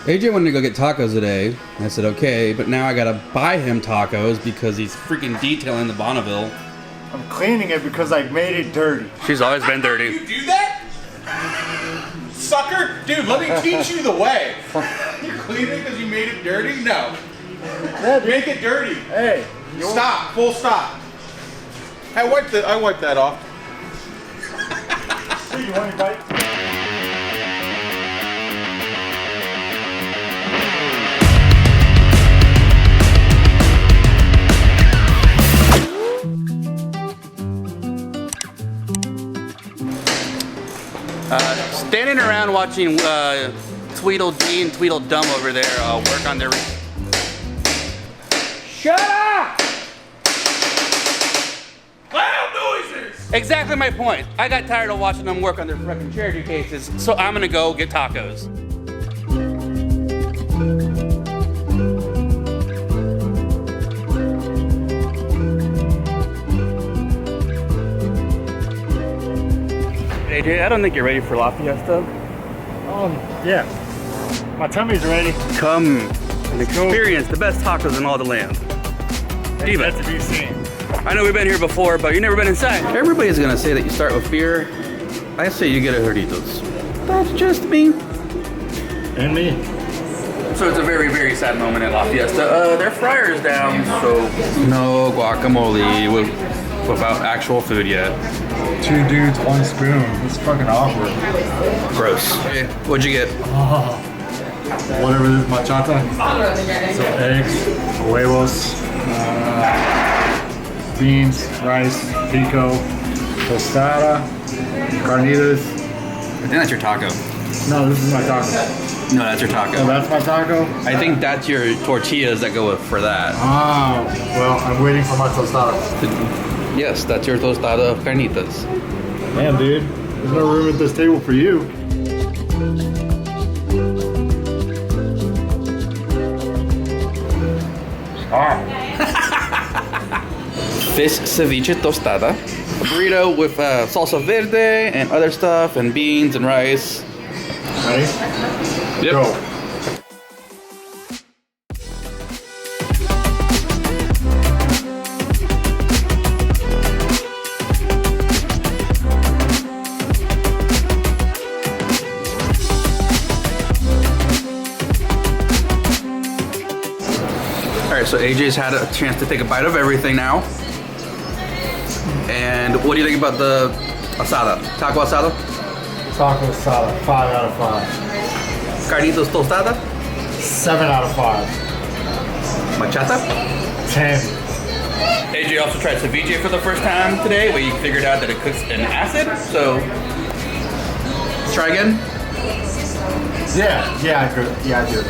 AJ wanted to go get tacos today. I said, okay, but now I gotta buy him tacos because he's freaking detailing the Bonneville. I'm cleaning it because I made it dirty. She's always been dirty. You do that? Sucker? Dude, let me teach you the way. You're cleaning because you made it dirty? No. Make it dirty. Hey. Stop. Full stop. I wiped that off. You want a bite? Standing around watching Tweedledee and Tweedledum over there work on their... Shut up! Loud noises! Exactly my point. I got tired of watching them work on their freaking charity cases, so I'm gonna go get tacos. AJ, I don't think you're ready for La Fiesta. Yeah. My tummy's ready. Come and experience the best tacos in all the land. Diva. That's to be seen. I know we've been here before, but you've never been inside. Everybody's gonna say that you start with beer. I say you get a Jarritos. That's just me. And me. So it's a very, very sad moment at La Fiesta. Their fryer's down, so no guacamole without actual food yet. 2 dudes, 1 spoon. It's fucking awkward. Gross. Okay, what'd you get? Oh. Whatever this is, machata. So eggs, huevos, beans, rice, pico, tostada, carnitas. I think that's your taco. No, this is my taco. No, that's your taco. Oh, that's my taco? I think that's your tortillas that go for that. Oh, well, I'm waiting for my tostada. Yes, that's your tostada of carnitas. Man, dude, there's no room at this table for you. Fish ceviche tostada. A burrito with salsa verde and other stuff and beans and rice. Ready? Yep. Go. Alright, so AJ's had a chance to take a bite of everything now. And what do you think about the asada? Taco asada? Taco asada, 5 out of 5. Carnitas tostada? 7 out of 5. Machata? 10. AJ also tried ceviche for the first time today, but he figured out that it cooks in acid, so... Try again? Yeah, I could. Yeah, I do.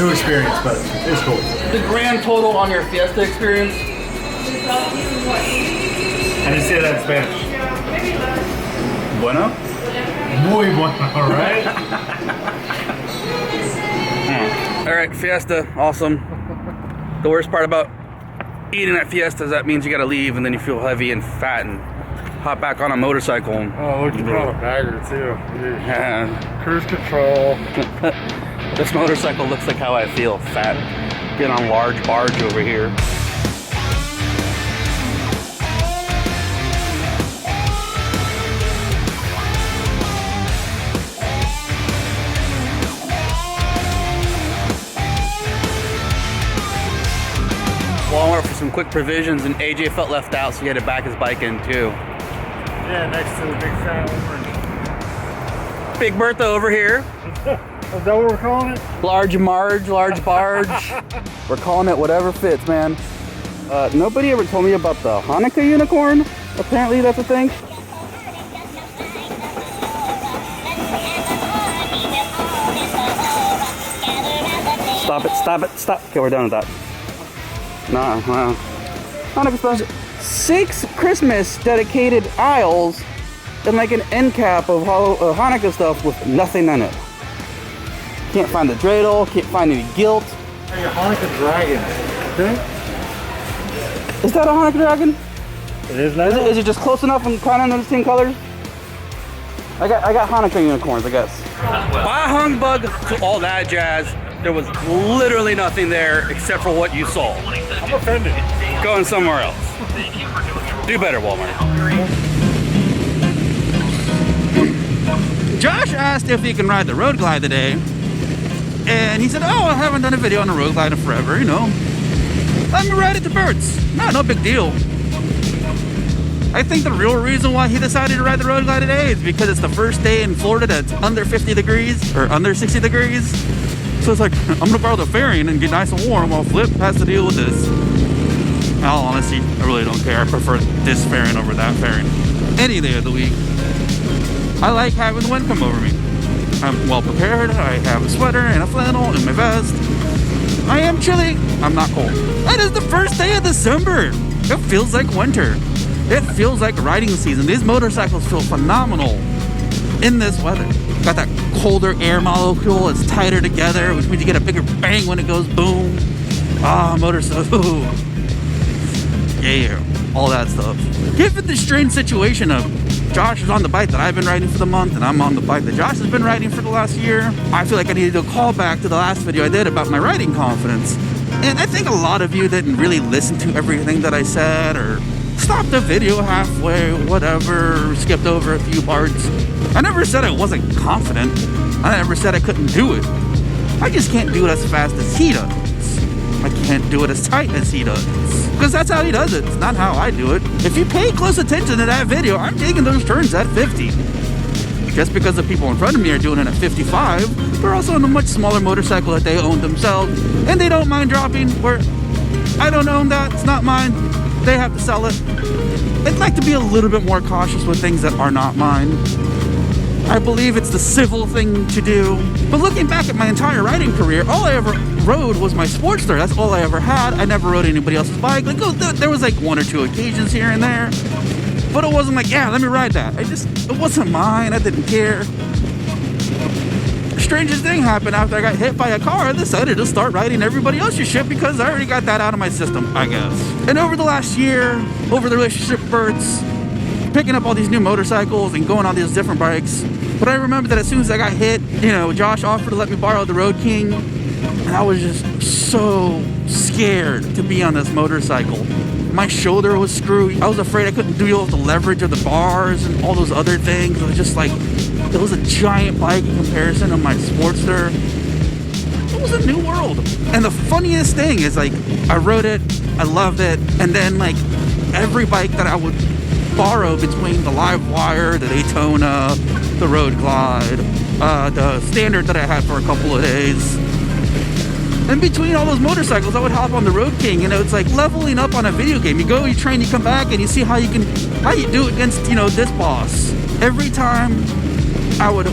New experience, but it's cool. The grand total on your Fiesta experience? I didn't say that in Spanish. Bueno? Muy bueno, right? Alright, Fiesta, awesome. The worst part about eating at Fiesta is that means you gotta leave and then you feel heavy and fat and hop back on a motorcycle. Oh, look, you brought a bagger too. Yeah. Cruise control. This motorcycle looks like how I feel, fat. Getting on large barge over here. Walmart for some quick provisions, and AJ felt left out, so he had to back his bike in too. Yeah, next to the big fat orange. Big Bertha over here. Is that what we're calling it? Large Marge, large barge. We're calling it whatever fits, man. Nobody ever told me about the Hanukkah unicorn. Apparently that's a thing. Stop it, stop it, stop. Okay, we're done with that. Nah, wow. Hanukkah special. 6 Christmas dedicated aisles and like an end cap of Hanukkah stuff with nothing in it. Can't find the dreidel, can't find any guilt. Hey, a Hanukkah dragon. Okay? Is that a Hanukkah dragon? It is now. Is it just close enough and kind of in the same colors? I got Hanukkah unicorns, I guess. By humbug to all that jazz, there was literally nothing there except for what you saw. I'm offended. Going somewhere else. Do better, Walmart. Josh asked if he can ride the road glide today. And he said, oh, I haven't done a video on the road glide in forever, you know. Let me ride it to birds. No big deal. I think the real reason why he decided to ride the road glide today is because it's the first day in Florida that's under 50 degrees or under 60 degrees. So it's like, I'm gonna borrow the fairing and get nice and warm while Flip has to deal with this. In all honesty, I really don't care. I prefer this fairing over that fairing any day of the week. I like having the wind come over me. I'm well prepared. I have a sweater and a flannel and my vest. I am chilly. I'm not cold. That is the first day of December. It feels like winter. It feels like riding season. These motorcycles feel phenomenal in this weather. Got that colder air molecule. It's tighter together, which means you get a bigger bang when it goes boom. Ah, motorcycle. Yeah, all that stuff. Given the strange situation of Josh is on the bike that I've been riding for the month and I'm on the bike that Josh has been riding for the last year, I feel like I need to do a call back to the last video I did about my riding confidence. And I think a lot of you didn't really listen to everything that I said or stopped the video halfway, whatever, skipped over a few parts. I never said I wasn't confident. I never said I couldn't do it. I just can't do it as fast as he does. I can't do it as tight as he does. Because that's how he does it. It's not how I do it. If you pay close attention to that video, I'm taking those turns at 50. Just because the people in front of me are doing it at 55, they're also on a much smaller motorcycle that they own themselves. And they don't mind dropping, where I don't own that. It's not mine. They have to sell it. I'd like to be a little bit more cautious with things that are not mine. I believe it's the civil thing to do. But looking back at my entire riding career, all I ever rode was my Sportster. That's all I ever had. I never rode anybody else's bike. Like, there was like one or two occasions here and there. But it wasn't like, yeah, let me ride that. It wasn't mine. I didn't care. The strangest thing happened after I got hit by a car. I decided to start riding everybody else's shit because I already got that out of my system, I guess. And over the last year, over the relationship births, picking up all these new motorcycles and going on these different bikes. But I remember that as soon as I got hit, you know, Josh offered to let me borrow the Road King. And I was just so scared to be on this motorcycle. My shoulder was screwed. I was afraid I couldn't deal with the leverage of the bars and all those other things. It was just like, it was a giant bike in comparison to my Sportster. It was a new world. And the funniest thing is, like, I rode it, I loved it, and then like every bike that I would borrow between the Live Wire, the Daytona, the Road Glide, the Standard that I had for a couple of days. And between all those motorcycles, I would hop on the Road King, and it's like leveling up on a video game. You go, you train, you come back, and you see how you do against, you know, this boss. Every time I would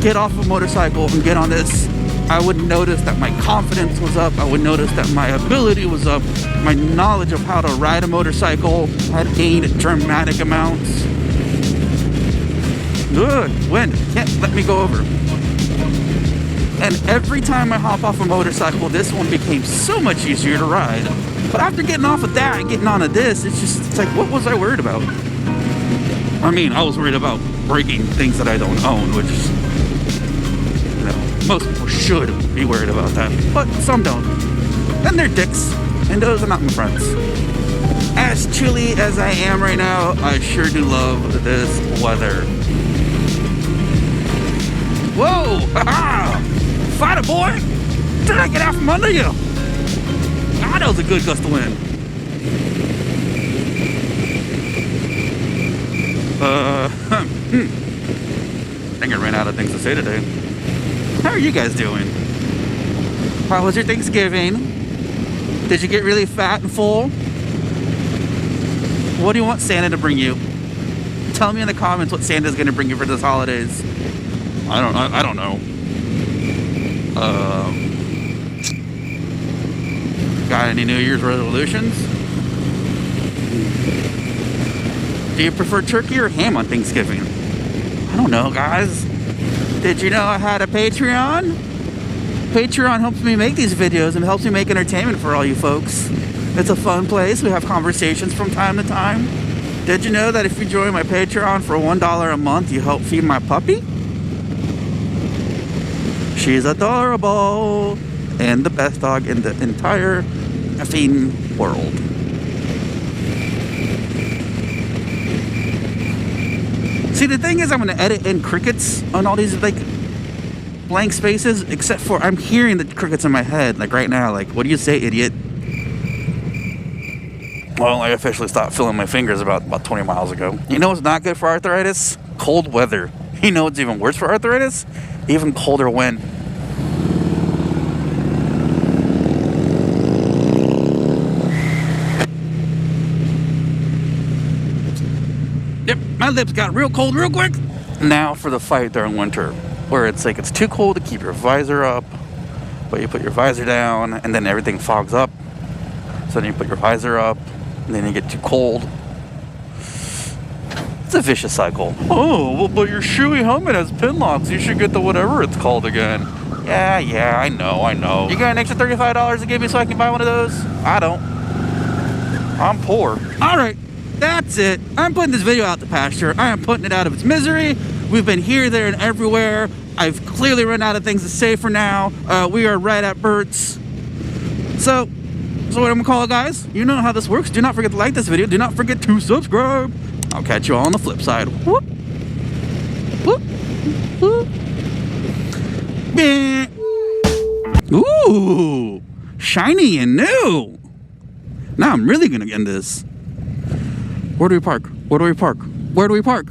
get off a motorcycle and get on this, I would notice that my confidence was up. I would notice that my ability was up. My knowledge of how to ride a motorcycle had gained dramatic amounts. Good, wind, can't let me go over. And every time I hop off a motorcycle, this one became so much easier to ride. But after getting off of that and getting onto this, it's like, what was I worried about? I mean, I was worried about breaking things that I don't own, which, you know, most people should be worried about that. But some don't. And they're dicks. And those are not my friends. As chilly as I am right now, I sure do love this weather. Whoa! Ha-ha! Fighter boy! Did I get out from under you? Ah, that was a good gust of wind. I think I ran out of things to say today. How are you guys doing? How was your Thanksgiving? Did you get really fat and full? What do you want Santa to bring you? Tell me in the comments what Santa's gonna bring you for this holidays. I don't know. Got any New Year's resolutions? Do you prefer turkey or ham on Thanksgiving? I don't know, guys. Did you know I had a Patreon? Patreon helps me make these videos and helps me make entertainment for all you folks. It's a fun place. We have conversations from time to time. Did you know that if you join my Patreon for $1 a month, you help feed my puppy? She's adorable and the best dog in the entire effing world. See, the thing is, I'm gonna edit in crickets on all these like blank spaces, except for I'm hearing the crickets in my head like right now. Like, what do you say, idiot? Well, I officially stopped feeling my fingers about 20 miles ago. You know what's not good for arthritis? Cold weather. You know what's even worse for arthritis? Even colder wind. Yep, my lips got real cold real quick. Now for the fight during winter, where it's like it's too cold to keep your visor up, but you put your visor down and then everything fogs up. So then you put your visor up and then you get too cold. It's a vicious cycle. Oh, well, but your shoey helmet has pin locks. You should get the whatever it's called again. Yeah, I know. You got an extra $35 to give me so I can buy one of those? I don't. I'm poor. All right, that's it. I'm putting this video out to pasture. I am putting it out of its misery. We've been here, there, and everywhere. I've clearly run out of things to say for now. We are right at Burt's. So what I'm gonna call it, guys. You know how this works. Do not forget to like this video. Do not forget to subscribe. I'll catch you all on the flip side. Whoop. Whoop. Whoop. Meh. Ooh, shiny and new. Now I'm really gonna end this. Where do we park? Where do we park? Where do we park?